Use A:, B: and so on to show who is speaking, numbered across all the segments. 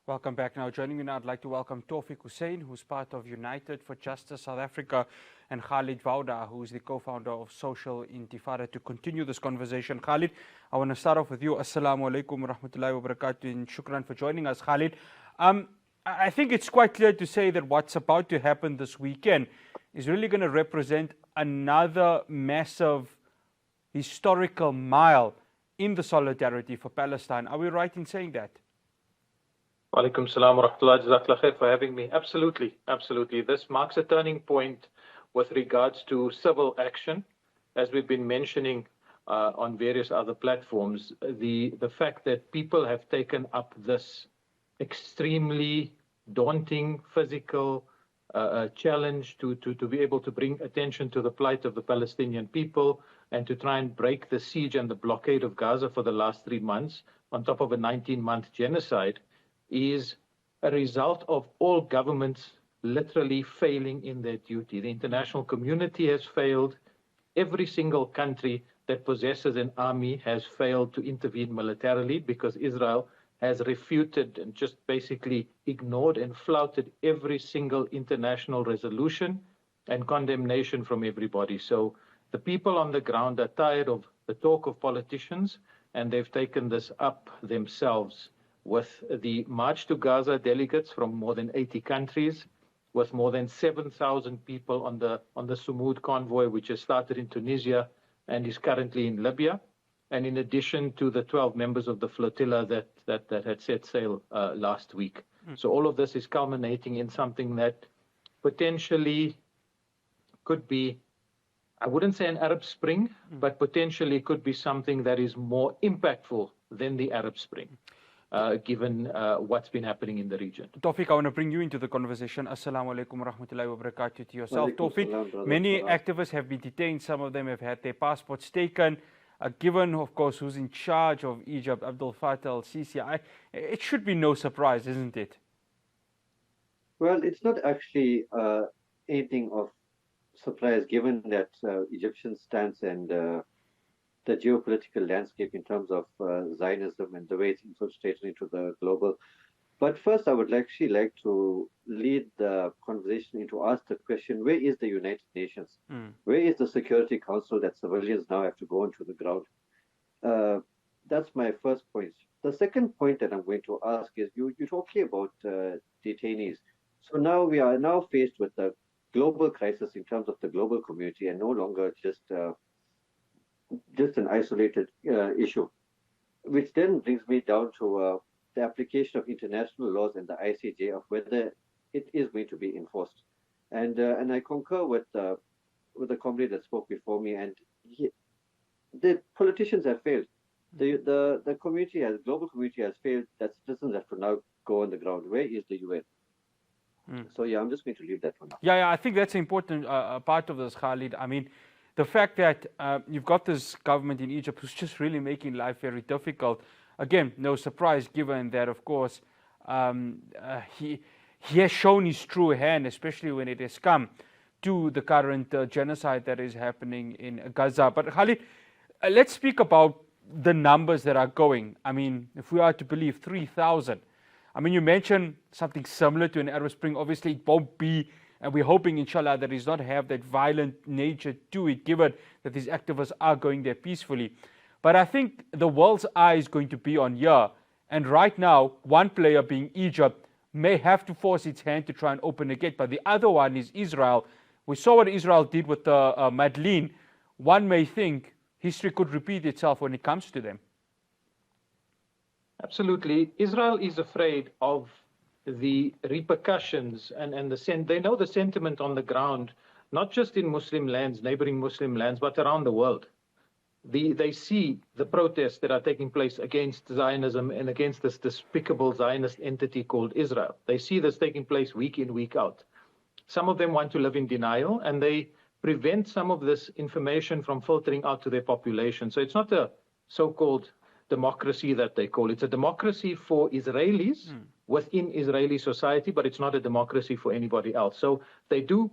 A: Welcome back. Now, joining me now, I'd like to welcome Taufeeq Hoosen, who's part of United for Justice South Africa, and Khalid Vawda, who is the co-founder of Social Intifada, to continue this conversation. Khalid, I want to start off with you. Assalamu alaikum wa rahmatullahi wa barakatuh, and shukran for joining us, Khalid. I think it's quite clear to say that what's about to happen this weekend is really going to represent another massive historical mile in the solidarity for Palestine. Are we right in saying that?
B: Walaikum salam wa rahmatullahi jazakallah khair for having me. Absolutely. This marks a turning point with regards to civil action. As we've been mentioning on various other platforms, the fact that people have taken up this extremely daunting physical challenge to be able to bring attention to the plight of the Palestinian people and to try and break the siege and the blockade of Gaza for the last 3 months, on top of a 19-month genocide, is a result of all governments literally failing in their duty. The international community has failed. Every single country that possesses an army has failed to intervene militarily because Israel has refuted and just basically ignored and flouted every single international resolution and condemnation from everybody. So the people on the ground are tired of the talk of politicians, and they've taken this up themselves with the March to Gaza delegates from more than 80 countries, with more than 7,000 people on the Sumud convoy, which has started in Tunisia and is currently in Libya, and in addition to the 12 members of the flotilla that had set sail last week. So all of this is culminating in something that potentially could be, I wouldn't say an Arab Spring, but potentially could be something that is more impactful than the Arab Spring, given what's been happening in the region.
A: Taufeeq, I want to bring you into the conversation. Assalamu alaikum wa rahmatullahi wa barakatuh to yourself. Taufeeq, many activists have been detained. Some of them have had their passports taken. Given, of course, who's in charge of Egypt, Abdel Fattah al-Sisi, it should be no surprise, isn't it?
C: Well, it's not actually anything of surprise, given that Egyptian stance and the geopolitical landscape in terms of Zionism and the way it's infiltrated into the global. But first, I would actually like to lead the conversation into ask the question, where is the United Nations? Where is the Security Council that civilians now have to go onto the ground? That's my first point. The second point that I'm going to ask is, you're talking about detainees. So now we are now faced with a global crisis in terms of the global community, and no longer just an isolated issue, which then brings me down to the application of international laws and the ICJ of whether it is going to be enforced. And I concur with the comrade that spoke before me, and the politicians have failed. The global community has failed, that citizens have to now go on the ground. Where is the UN? So yeah, I'm just going to leave that for now.
A: Yeah, I think that's an important part of this, Khalid. I mean, the fact that you've got this government in Egypt who's just really making life very difficult. Again, no surprise, given that, of course, he has shown his true hand, especially when it has come to the current genocide that is happening in Gaza. But Khalid, let's speak about the numbers that are going. I mean, if we are to believe 3,000, I mean, you mentioned something similar to an Arab Spring. Obviously, it won't be, and we're hoping, inshallah, that it does not have that violent nature to it, given that these activists are going there peacefully. But I think the world's eye is going to be on here. And right now, one player, being Egypt, may have to force its hand to try and open the gate. But the other one is Israel. We saw what Israel did with the Madeleine. One may think history could repeat itself when it comes to them.
B: Absolutely. Israel is afraid of the repercussions and they know the sentiment on the ground, not just in Muslim lands, neighboring Muslim lands, but around the world. They see the protests that are taking place against Zionism and against this despicable Zionist entity called Israel. They see this taking place week in, week out. Some of them want to live in denial, and they prevent some of this information from filtering out to their population. So it's not a so-called democracy that they call. It's a democracy for Israelis within Israeli society, but it's not a democracy for anybody else. So they do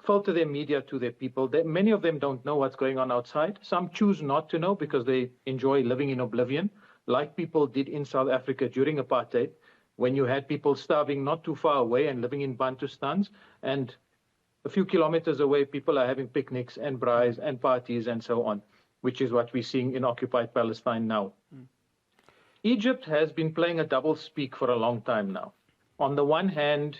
B: filter their media to their people. Many of them don't know what's going on outside. Some choose not to know because they enjoy living in oblivion, like people did in South Africa during apartheid. when you had people starving not too far away and living in Bantustans, and a few kilometers away, people are having picnics and braais and parties and so on, which is what we're seeing in occupied Palestine now. Egypt has been playing a double speak for a long time now. On the one hand,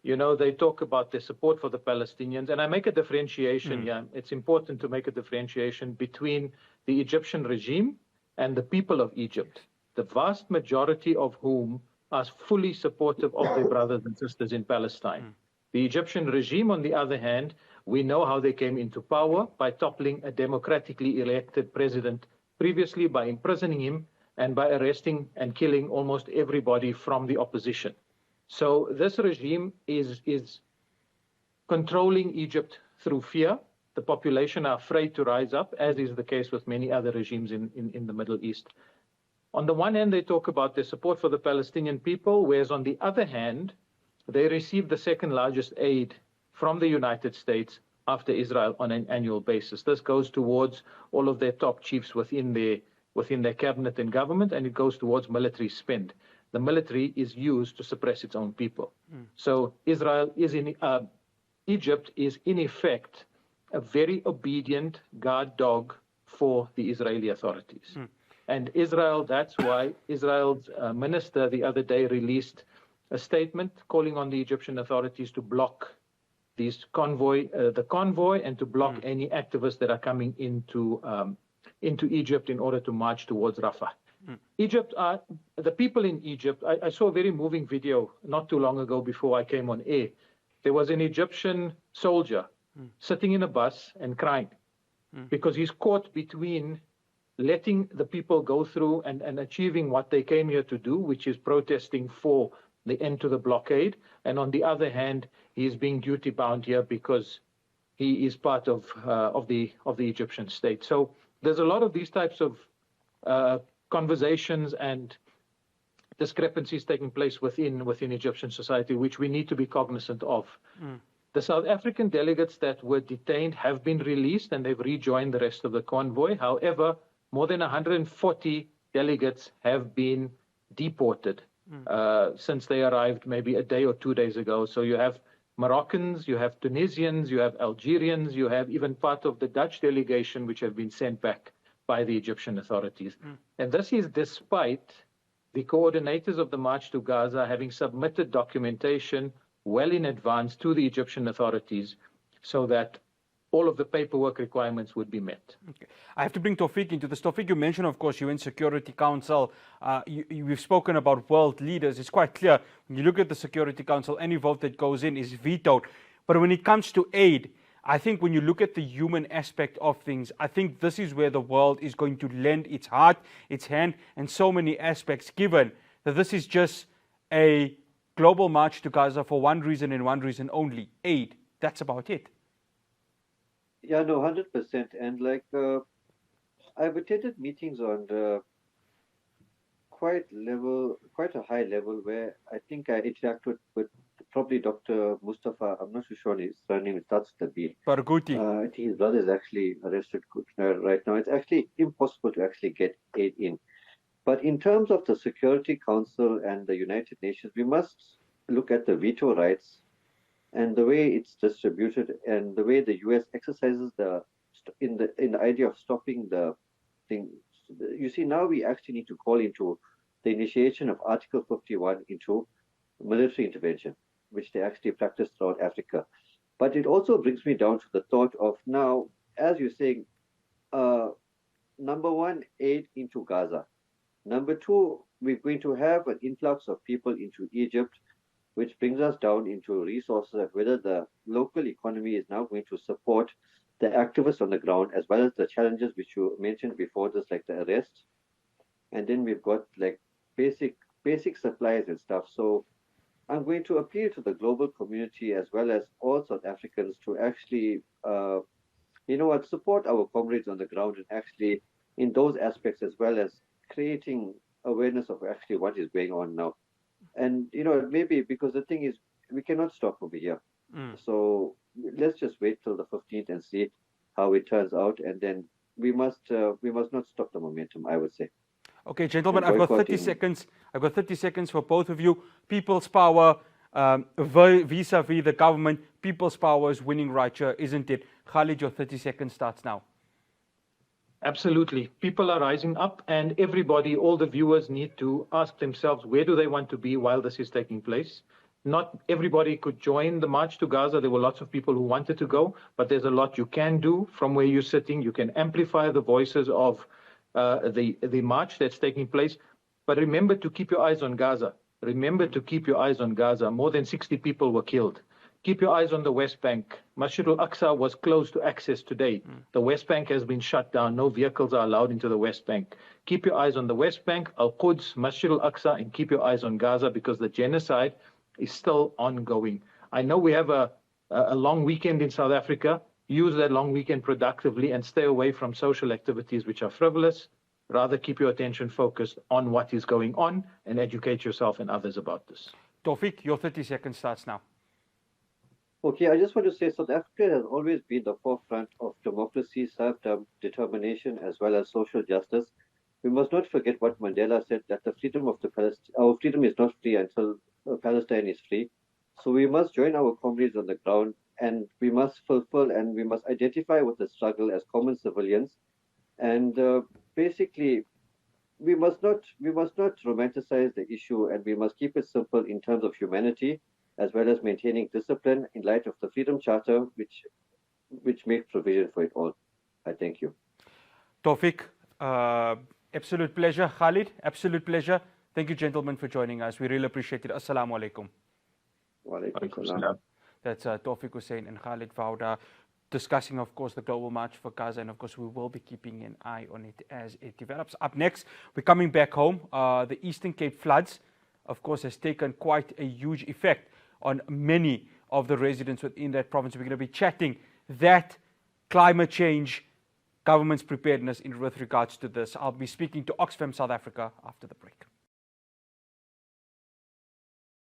B: they talk about their support for the Palestinians, and I make a differentiation here. It's important to make a differentiation between the Egyptian regime and the people of Egypt, the vast majority of whom are fully supportive of their brothers and sisters in Palestine. The Egyptian regime, on the other hand, we know how they came into power by toppling a democratically elected president previously, by imprisoning him, and by arresting and killing almost everybody from the opposition. So this regime is controlling Egypt through fear. The population are afraid to rise up, as is the case with many other regimes in the Middle East. On the one hand, they talk about their support for the Palestinian people, whereas on the other hand, they receive the second largest aid from the United States after Israel on an annual basis. This goes towards all of their top chiefs within their cabinet and government, and it goes towards military spend. The military is used to suppress its own people. So Egypt is in effect a very obedient guard dog for the Israeli authorities. And Israel, that's why Israel's minister the other day released a statement calling on the Egyptian authorities to block the convoy, and to block any activists that are coming into Egypt in order to march towards Rafah. The people in Egypt, I saw a very moving video not too long ago before I came on air. There was an Egyptian soldier sitting in a bus and crying because he's caught between letting the people go through and achieving what they came here to do, which is protesting for the end to the blockade. And on the other hand, he is being duty bound here because he is part of the Egyptian state. So there's a lot of these types of conversations and discrepancies taking place within Egyptian society, which we need to be cognizant of. The South African delegates that were detained have been released, and they've rejoined the rest of the convoy. However, more than 140 delegates have been deported since they arrived maybe a day or 2 days ago. So you have Moroccans, you have Tunisians, you have Algerians, you have even part of the Dutch delegation which have been sent back by the Egyptian authorities. And this is despite the coordinators of the March to Gaza having submitted documentation well in advance to the Egyptian authorities so that all of the paperwork requirements would be met.
A: Okay. I have to bring Taufeeq into this. Taufeeq, you mentioned, of course, UN Security Council. We've spoken about world leaders. It's quite clear when you look at the Security Council, any vote that goes in is vetoed. But when it comes to aid, I think when you look at the human aspect of things, I think this is where the world is going to lend its heart, its hand, and so many aspects, given that this is just a global march to Gaza for one reason and one reason only: aid. That's about it.
C: Yeah, no, 100%. And I've attended meetings on quite a high level, where I think I interacted with probably Dr. Mustafa. I'm not so sure his surname. It starts with a B.
A: Barghouti.
C: I think his brother is actually arrested right now. It's actually impossible to actually get aid in. But in terms of the Security Council and the United Nations, we must look at the veto rights and the way it's distributed, and the way the US exercises in the idea of stopping the thing. You see, now we actually need to call into the initiation of Article 51 into military intervention, which they actually practice throughout Africa. But it also brings me down to the thought of now, as you're saying, number one, aid into Gaza. Number two, we're going to have an influx of people into Egypt, which brings us down into resources of whether the local economy is now going to support the activists on the ground, as well as the challenges which you mentioned before, just like the arrests. And then we've got like basic supplies and stuff. So I'm going to appeal to the global community as well as all South Africans to actually, support our comrades on the ground, and actually in those aspects, as well as creating awareness of actually what is going on now. And, maybe because the thing is, we cannot stop over here. So let's just wait till the 15th and see how it turns out. And then we must not stop the momentum, I would say.
A: Okay, gentlemen,
C: and
A: I've got 30
C: boycotting.
A: seconds. I've got 30 seconds for both of you. People's power vis-a-vis the government. People's power is winning right here, isn't it? Khalid, your 30 seconds starts now.
B: Absolutely. People are rising up, and everybody, all the viewers, need to ask themselves, where do they want to be while this is taking place? Not everybody could join the march to Gaza. There were lots of people who wanted to go, but there's a lot you can do from where you're sitting. You can amplify the voices of the march that's taking place. But remember to keep your eyes on Gaza. Remember to keep your eyes on Gaza. More than 60 people were killed. Keep your eyes on the West Bank. Masjid al-Aqsa was closed to access today. The West Bank has been shut down. No vehicles are allowed into the West Bank. Keep your eyes on the West Bank, Al-Quds, Masjid al-Aqsa, and keep your eyes on Gaza because the genocide is still ongoing. I know we have a long weekend in South Africa. Use that long weekend productively and stay away from social activities which are frivolous. Rather keep your attention focused on what is going on and educate yourself and others about this.
A: Taufeeq, your 30 seconds starts now.
C: Okay, I just want to say South Africa has always been the forefront of democracy, self-determination, as well as social justice. We must not forget what Mandela said, that the freedom of our freedom is not free until Palestine is free. So we must join our comrades on the ground, and we must fulfill and we must identify with the struggle as common civilians. And basically, we must not romanticize the issue, and we must keep it simple in terms of humanity, as well as maintaining discipline in light of the Freedom Charter, which makes provision for it all. I thank you.
A: Taufeeq, absolute pleasure. Khalid, absolute pleasure. Thank you, gentlemen, for joining us. We really appreciate it. Assalamu alaikum.
C: Wa alaikum salam.
A: That's Taufeeq Hoosen and Khalid Vawda discussing, of course, the global march for Gaza. And, of course, we will be keeping an eye on it as it develops. Up next, we're coming back home. The Eastern Cape floods, of course, has taken quite a huge effect on many of the residents within that province. We're going to be chatting that climate change, government's preparedness with regards to this. I'll be speaking to Oxfam South Africa after the break.